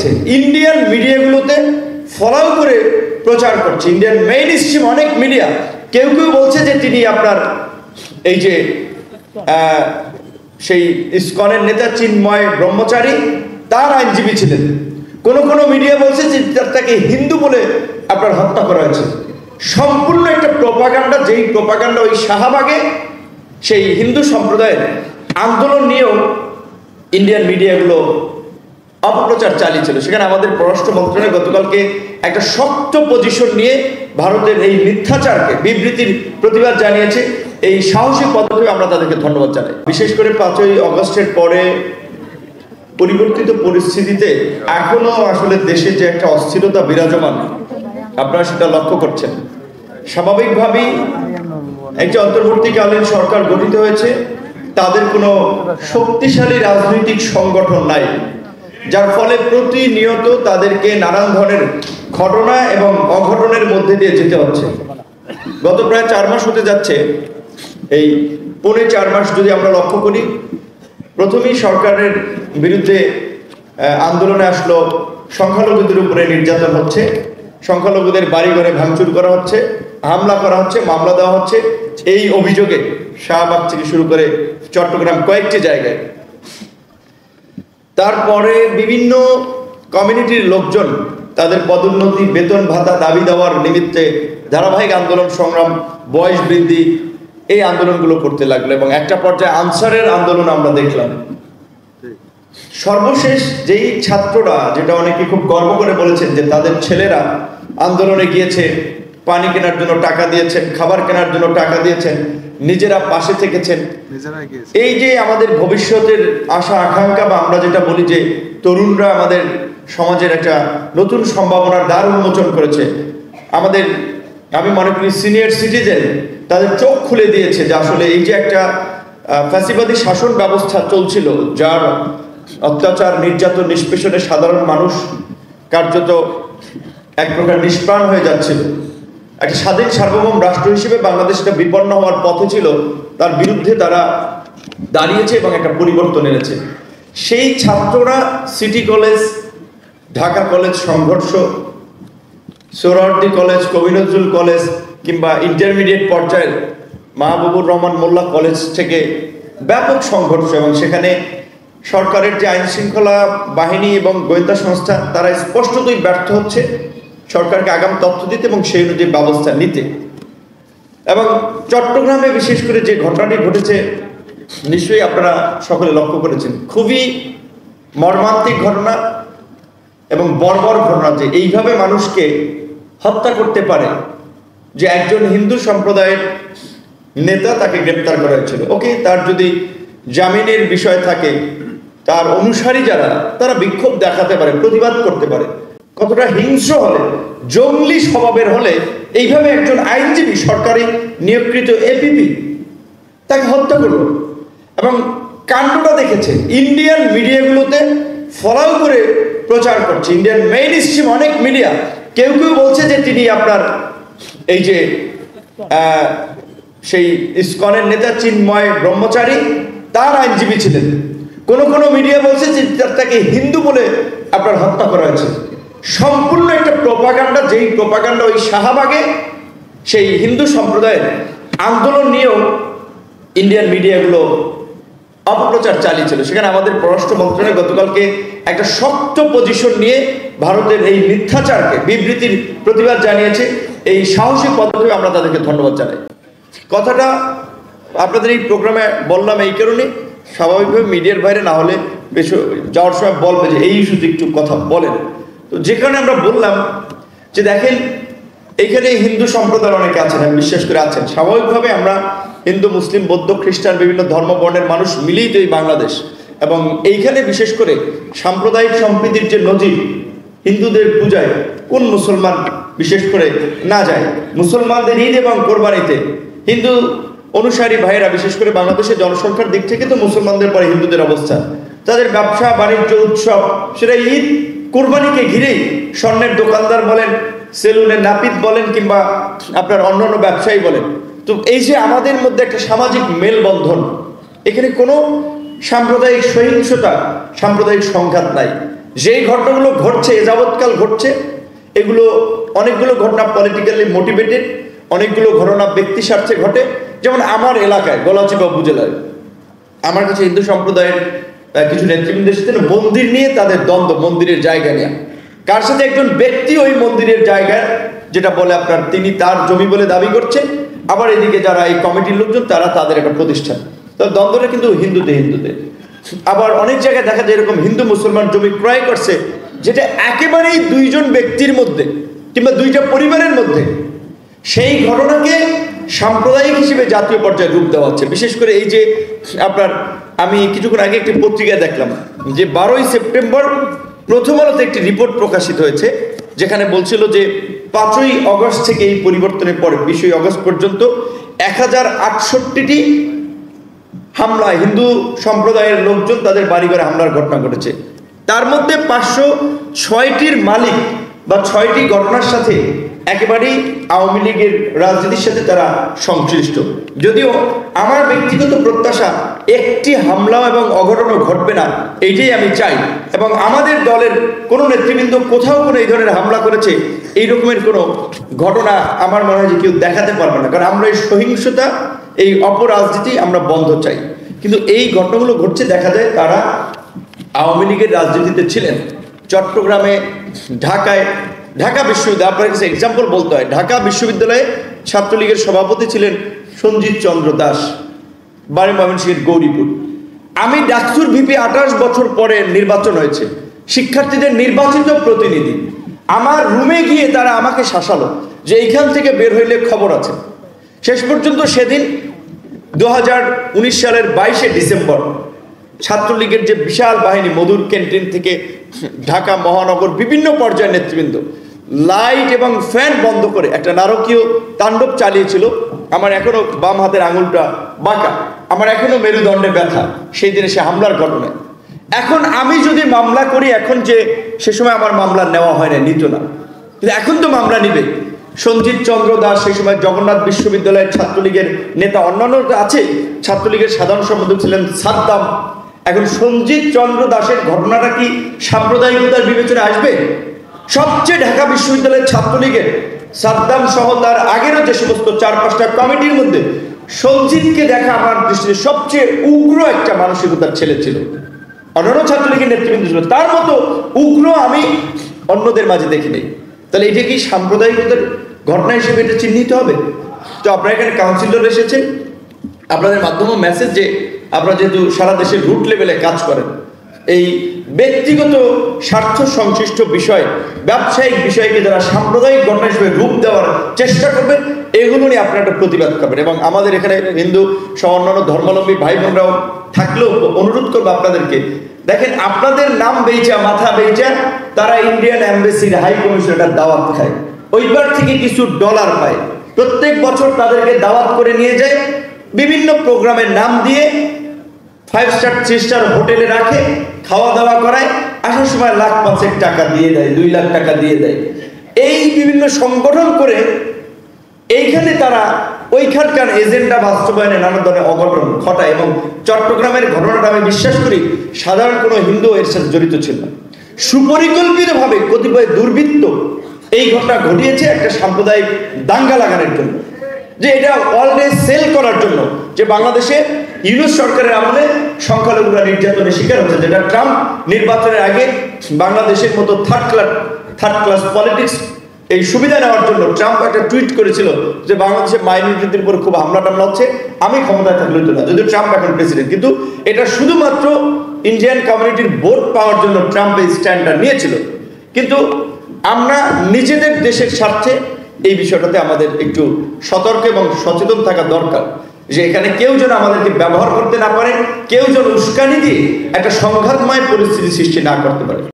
দেখেছেন Indian মিডিয়াগুলোতে follow করে প্রচার করছে, ইন্ডিয়ান মেইন স্ট্রিম অনেক মিডিয়া। কেউ কেউ বলছে যে তিনি আপনার এই যে সেই ইসকনের নেতা চিন্ময় ব্রহ্মচারী তার আইনজীবী ছিলেন। কোন কোন মিডিয়া বলছে যে তাকে হিন্দু বলে আপনার হত্যা করা হয়েছে। সম্পূর্ণ একটা প্রোপাগান্ডা, যেই প্রোপাগান্ডা ওই শাহবাগে সেই হিন্দু সম্প্রদায়ের আন্দোলন নিয়েও ইন্ডিয়ান মিডিয়াগুলো অপপ্রচার চালিয়েছিল। সেখানে আমাদের পররাষ্ট্র মন্ত্রণালয় গতকালকে একটা শক্ত পজিশন নিয়ে ভারতের এই মিথ্যাচারকে বিবৃতির প্রতিবাদ জানিয়েছে। এই সাহসী পদক্ষেপে আমরা তাদেরকে ধন্যবাদ জানাই। বিশেষ করে 5ই অগস্টের পরে পরিবর্তিত পরিস্থিতিতে এখনো আসলে দেশে যে একটা অস্থিরতা বিরাজমান, আপনারা সেটা লক্ষ্য করছেন। স্বাভাবিকভাবেই একটি অন্তর্বর্তীকালীন সরকার গঠিত হয়েছে, তাদের কোনো শক্তিশালী রাজনৈতিক সংগঠন নাই, যার ফলে প্রতিনিয়ত তাদেরকে নানান ধরনের ঘটনা এবং অঘটনের মধ্যে দিয়ে যেতে হচ্ছে। গত প্রায় 4 মাস হতে যাচ্ছে, এই 4.5 মাস যদি আমরা লক্ষ্য করি, প্রথমেই সরকারের বিরুদ্ধে আন্দোলনে আসলো সংখ্যালঘুদের উপরে নির্যাতন হচ্ছে, সংখ্যালঘুদের বাড়িঘরে ভাঙচুর করা হচ্ছে, হামলা করা হচ্ছে, মামলা দেওয়া হচ্ছে, এই অভিযোগে শাহবাগ থেকে শুরু করে চট্টগ্রাম কয়েকটি জায়গায়। তারপরে বিভিন্ন কমিউনিটির লোকজন তাদের পদোন্নতি, বেতন ভাতা দাবি দেওয়ার নিমিত্তে ধারাবাহিক আন্দোলন সংগ্রাম, বয়স বৃদ্ধি, এই আন্দোলনগুলো করতে লাগলো এবং একটা পর্যায়ে আনসারের আন্দোলন আমরা দেখলাম। সর্বশেষ যেই ছাত্ররা, যেটা অনেকে খুব গর্ব করে বলেছেন যে তাদের ছেলেরা আন্দোলনে গিয়েছে, পানি কেনার জন্য টাকা দিয়েছেন, খাবার কেনার জন্য টাকা দিয়েছেন, নিজেরা পাশে থেকেছেন। এই যে আমাদের ভবিষ্যতের আশা আকাঙ্ক্ষা, বা আমরা যেটা বলি যে তরুণরা আমাদের সমাজের একটা নতুন সম্ভাবনার দ্বার উন্মোচন করেছে। আমাদের, আমি মনে করি সিনিয়র সিটিজেন তাদের চোখ খুলে দিয়েছে যে আসলে এই যে একটা ফ্যাসিবাদী শাসন ব্যবস্থা চলছিল, যার অত্যাচার, নির্যাতন, নিষ্পেষণে সাধারণ মানুষ কার্যত এক প্রকার নিষ্প্রাণ হয়ে যাচ্ছিল। একটা স্বাধীন সার্বভৌম রাষ্ট্র হিসেবে বাংলাদেশটা বিপন্ন হওয়ার পথে ছিল, তার বিরুদ্ধে তারা দাঁড়িয়েছে এবং একটা পরিবর্তন এনেছে। সেই ছাত্ররা সিটি কলেজ, ঢাকা কলেজ সংঘর্ষ, সোহরাওয়ার্দী কলেজ, কবি নজরুল কলেজ, কিংবা ইন্টারমিডিয়েট পর্যায়ের মাহবুবুর রহমান মোল্লা কলেজ থেকে ব্যাপক সংঘর্ষ, এবং সেখানে সরকারের যে আইন শৃঙ্খলা বাহিনী এবং গোয়েন্দা সংস্থা, তারা স্পষ্টতই ব্যর্থ হচ্ছে সরকারকে আগাম তথ্য দিতে এবং সেই অনুযায়ী ব্যবস্থা নিতে। এবং চট্টগ্রামে বিশেষ করে যে ঘটনাটি ঘটেছে, নিশ্চয়ই আপনারা সকলে লক্ষ্য করেছেন, খুবই মর্মান্তিক ঘটনা এবং বর্বর ঘটনা, যে এইভাবে মানুষকে হত্যা করতে পারে। যে একজন হিন্দু সম্প্রদায়ের নেতা, তাকে গ্রেপ্তার করা হয়েছিল। ওকে, তার যদি জামিনের বিষয় থাকে, তার অনুসারী যারা, তারা বিক্ষোভ দেখাতে পারে, প্রতিবাদ করতে পারে। কতটা হিংস্র হলে, জঙ্গলি স্বভাবের হলে এইভাবে একজন আইনজীবী, সরকারি নিয়োগকৃত এপিপি, তাকে হত্যা করল। এবং কাণ্ডটা দেখেছে ইন্ডিয়ান মিডিয়াগুলোতে ফলো করে প্রচার করছে, ইন্ডিয়ান মেইন স্ট্রিম অনেক মিডিয়া। কেউ কেউ বলছে যে তিনি আপনার এই যে সেই ইসকনের নেতা চিন্ময় ব্রহ্মচারী তার আইনজীবী ছিলেন। কোন কোন মিডিয়া বলছে যে তাকে হিন্দু বলে আপনার হত্যা করা হয়েছে। সম্পূর্ণ একটা প্রোপাগান্ডা, যেই প্রোপাগান্ডা ওই শাহবাগে সেই হিন্দু সম্প্রদায়ের আন্দোলন নিয়েও ইন্ডিয়ান মিডিয়াগুলো অপপ্রচার চালিয়েছিল। সেখানে আমাদের পররাষ্ট্র মন্ত্রণালয় গতকালকে একটা শক্ত পজিশন নিয়ে ভারতের এই মিথ্যাচারকে বিবৃতির প্রতিবাদ জানিয়েছে। এই সাহসী পদক্ষেপে আমরা তাদেরকে ধন্যবাদ জানাই। কথাটা আপনাদের এই প্রোগ্রামে বললাম এই কারণে, স্বাভাবিকভাবে মিডিয়ার বাইরে না হলে বেশ যাওয়ার সময় বলবে যে এই ইস্যুতে একটু কথা বলেন। তো যেখানে আমরা বললাম যে দেখেন, এইখানে হিন্দু সম্প্রদায়ের অনেকে আছেন, আমি বিশ্বাস করে আছেন। স্বাভাবিকভাবে আমরা হিন্দু, মুসলিম, বৌদ্ধ, খ্রিস্টান, বিভিন্ন ধর্ম বর্ণের মানুষ মিলেই তো এই বাংলাদেশ। এবং এইখানে বিশেষ করে সাম্প্রদায়িক সম্প্রীতির যে নজির, হিন্দুদের পূজায় কোন মুসলমান বিশেষ করে না যায়? মুসলমানদের ঈদ এবং কোরবানিতে হিন্দু অনুসারী ভাইয়েরা, বিশেষ করে বাংলাদেশের জনসংখ্যার দিক থেকে তো মুসলমানদের পরে হিন্দুদের অবস্থা, তাদের ব্যবসা বাণিজ্য উৎসব সেটা ঈদ কোরবানিকে ঘিরেই। স্বর্ণের দোকানদার বলেন, সেলুনের নাপিত বলেন, কিংবা আপনার অন্যান্য ব্যবসায়ী বলেন। তো এই যে আমাদের মধ্যে একটা সামাজিক মেলবন্ধন, এখানে কোনো সাম্প্রদায়িক সহিংসতা, সাম্প্রদায়িক সংঘাত নাই। যেই ঘটনাগুলো ঘটছে, যাবৎকাল ঘটছে, এগুলো অনেকগুলো ঘটনা পলিটিক্যালি মোটিভেটেড, অনেকগুলো ঘটনা ব্যক্তি স্বার্থে ঘটে। যেমন আমার এলাকায় গলাচিপা উপজেলায় আমার কাছে হিন্দু সম্প্রদায়ের কিছু নেতৃবৃন্দের সাথে মন্দির নিয়ে তাদের দ্বন্দ্ব, মন্দিরের জায়গা নিয়ে। কার সাথে একজন ব্যক্তি ওই মন্দিরের জায়গায়, যেটা বলে আপনার তিনি তার জমি বলে দাবি করছে, আবার এদিকে যারা এই কমিটির লোকজন তারা তাদের একটা প্রতিষ্ঠান। তো দ্বন্দ্বটা কিন্তু হিন্দুতে। আবার অনেক জায়গায় দেখা যায় এরকম হিন্দু মুসলমান জমি ক্রয় করছে, যেটা একেবারেই দুইজন ব্যক্তির মধ্যে কিংবা দুইটা পরিবারের মধ্যে। সেই ঘটনাকে সাম্প্রদায়িক হিসেবে জাতীয় পর্যায়ে রূপ দেওয়া হচ্ছে। বিশেষ করে এই যে আপনার, আমি কিছুক্ষণ আগে একটি পত্রিকায় দেখলাম যে 12ই সেপ্টেম্বর প্রথম আলোতে একটি রিপোর্ট প্রকাশিত হয়েছে, যেখানে বলছিল যে 5ই অগস্ট থেকে এই পরিবর্তনের পরে 20ই অগস্ট পর্যন্ত 1068টি হামলা, হিন্দু সম্প্রদায়ের লোকজন তাদের বাড়িঘরে হামলার ঘটনা ঘটেছে। তার মধ্যে 506টির মালিক বা 6টি ঘটনার সাথে একেবারেই আওয়ামী লীগের রাজনীতির সাথে তারা সংশ্লিষ্ট। যদিও আমার ব্যক্তিগত প্রত্যাশা একটি হামলা এবং অঘটনও ঘটবে না, এইটাই আমি চাই। এবং আমাদের দলের কোনো নেতৃবৃন্দ কোথাও কোনো এই ধরনের হামলা করেছে এই রকমের কোনো ঘটনা আমার মনে হয় যে কেউ দেখাতে পারবে না। কারণ আমরা এই সহিংসতা, এই অপরাজনীতি আমরা বন্ধ চাই। কিন্তু এই ঘটনাগুলো ঘটছে, দেখা যায় তারা আওয়ামী লীগের রাজনীতিতে ছিলেন। চট্টগ্রামে, ঢাকায়, ঢাকা বিশ্ববিদ্যালয়, আপনার কাছে এক্সাম্পল বলতে হয়, ঢাকা বিশ্ববিদ্যালয়ে ছাত্রলীগের সভাপতি ছিলেন সঞ্জিত চন্দ্র দাস, বাড়ি ময়মনসিংহের গৌরীপুর। আমি ডাকসুর ভিপি 28 বছর পরে নির্বাচন হয়েছে, শিক্ষার্থীদের নির্বাচিত প্রতিনিধি। আমার রুমে গিয়ে তারা আমাকে শাসালো যে এইখান থেকে বের হইলে খবর আছে। শেষ পর্যন্ত সেদিন 2019 সালের 22শে ডিসেম্বর ছাত্রলীগের যে বিশাল বাহিনী মধুর ক্যান্টিন থেকে ঢাকা মহানগর বিভিন্ন পর্যায়ের নেতৃবৃন্দ লাইট এবং ফ্যান বন্ধ করে একটা নারকীয় তাণ্ডব চালিয়েছিল। আমার এখনো বাম হাতের আঙুলটা বাঁকা, আমার এখনো মেরুদণ্ডে ব্যথা সেই দিনে সে হামলার ঘটনায়। এখন আমি যদি মামলা করি, এখন যে সে সময় আমার মামলা নেওয়া হয় না, নিত না, কিন্তু এখন তো মামলা নিবে। সঞ্জিত চন্দ্র দাস সেই সময় জগন্নাথ বিশ্ববিদ্যালয়ের ছাত্রলীগের নেতা, অন্যান্য আছে, ছাত্রলীগের সাধারণ সম্পাদক ছিলেন সাদ্দাম। এখন সঞ্জিত চন্দ্র দাসের ঘটনাটা কি সাম্প্রদায়িকতার বিবেচনা আসবে? সবচেয়ে ঢাকা বিশ্ববিদ্যালয়ের ছাত্রলীগের সাদ্দাম সহ তার আগেরও যে সমস্ত 4-5টা কমিটির মধ্যে সঞ্জিতকে দেখা আমার দৃষ্টিতে সবচেয়ে উগ্র একটা মানসিকতার ছেলে ছিল। অন্যান্য ছাত্রলীগের নেতৃবৃন্দ ছিল, তার মতো উগ্র আমি অন্যদের মাঝে দেখি নেই। তাহলে এটা কি সাম্প্রদায়িকতার ঘটনা হিসেবে এটা চিহ্নিত হবে? তো আপনারা এখানে কাউন্সিলর এসেছেন, আপনাদের মাধ্যমে মেসেজ যে আপনারা যেহেতু সারা দেশের রুট লেভেলে কাজ করেন, এই ব্যক্তিগত স্বার্থ সংশ্লিষ্ট বিষয়, ব্যবসায়িক বিষয়কে যারা সাম্প্রদায়িক ঘটনা হিসেবে রূপ দেওয়ার চেষ্টা করবেন, এগুলো নিয়ে আপনারা একটা প্রতিবাদ করবেন। এবং আমাদের এখানে হিন্দু সহ অন্যান্য ধর্মাবলম্বী ভাই বোনরাও থাকলেও অনুরোধ করবো আপনাদেরকে, দেখেন আপনাদের নাম বেইচা, মাথা বেইচা তারা ইন্ডিয়ান এম্বাসির হাই কমিশনার দাওয়াত খায়, ওইবার থেকে কিছু ডলার পায়। প্রত্যেক বছর তাদেরকে দাওয়াত করে নিয়ে যায়, বিভিন্ন প্রোগ্রামের নাম দিয়ে 5 স্টার 3 স্টার হোটেলে রাখে, খাওয়া দাওয়া করায়, আসার সময় লাখ 5 টাকা দিয়ে দেয়, 2 লাখ টাকা দিয়ে দেয়। এই বিভিন্ন সংগঠন করে এইখানে তারা ওইখানকার এজেন্ডা বাস্তবায়নে নানা ধরনের অঘটন ঘটায়। এবং চট্টগ্রামের ঘটনাটা আমি বিশ্বাস করি সাধারণ কোনো হিন্দু এর সাথে জড়িত ছিল না। সুপরিকল্পিতভাবে কতিপয় দুর্বৃত্ত এই ঘটনা ঘটিয়েছে একটা সাম্প্রদায়িক দাঙ্গা লাগানোর জন্য, যে এটা অলরেডি সেল করার জন্য যে বাংলাদেশে ইউনূস সরকারের আমলে সংখ্যালঘুরা নির্যাতনের শিকার হচ্ছে, যেটা ট্রাম্প নির্বাচনের আগে বাংলাদেশের মতো থার্ড ক্লাস পলিটিক্স এই সুবিধা নেওয়ার জন্য ট্রাম্প একটা টুইট করেছিল যে বাংলাদেশের মাইনরিটিদের উপর খুব হামলা টামলা হচ্ছে, আমি ক্ষমতায় থাকলে হতো না, যদিও ট্রাম্প এখন প্রেসিডেন্ট। কিন্তু এটা শুধুমাত্র ইন্ডিয়ান কমিউনিটির ভোট পাওয়ার জন্য ট্রাম্প এই স্ট্যান্ডটা নিয়েছিল। কিন্তু আমরা নিজেদের দেশের স্বার্থে এই বিষয়টাতে আমাদের একটু সতর্ক এবং সচেতন থাকা দরকার, যে এখানে কেউ যেন আমাদেরকে ব্যবহার করতে না পারে, কেউ যেন উস্কানি দিয়ে একটা সংঘাতময় পরিস্থিতি সৃষ্টি না করতে পারে।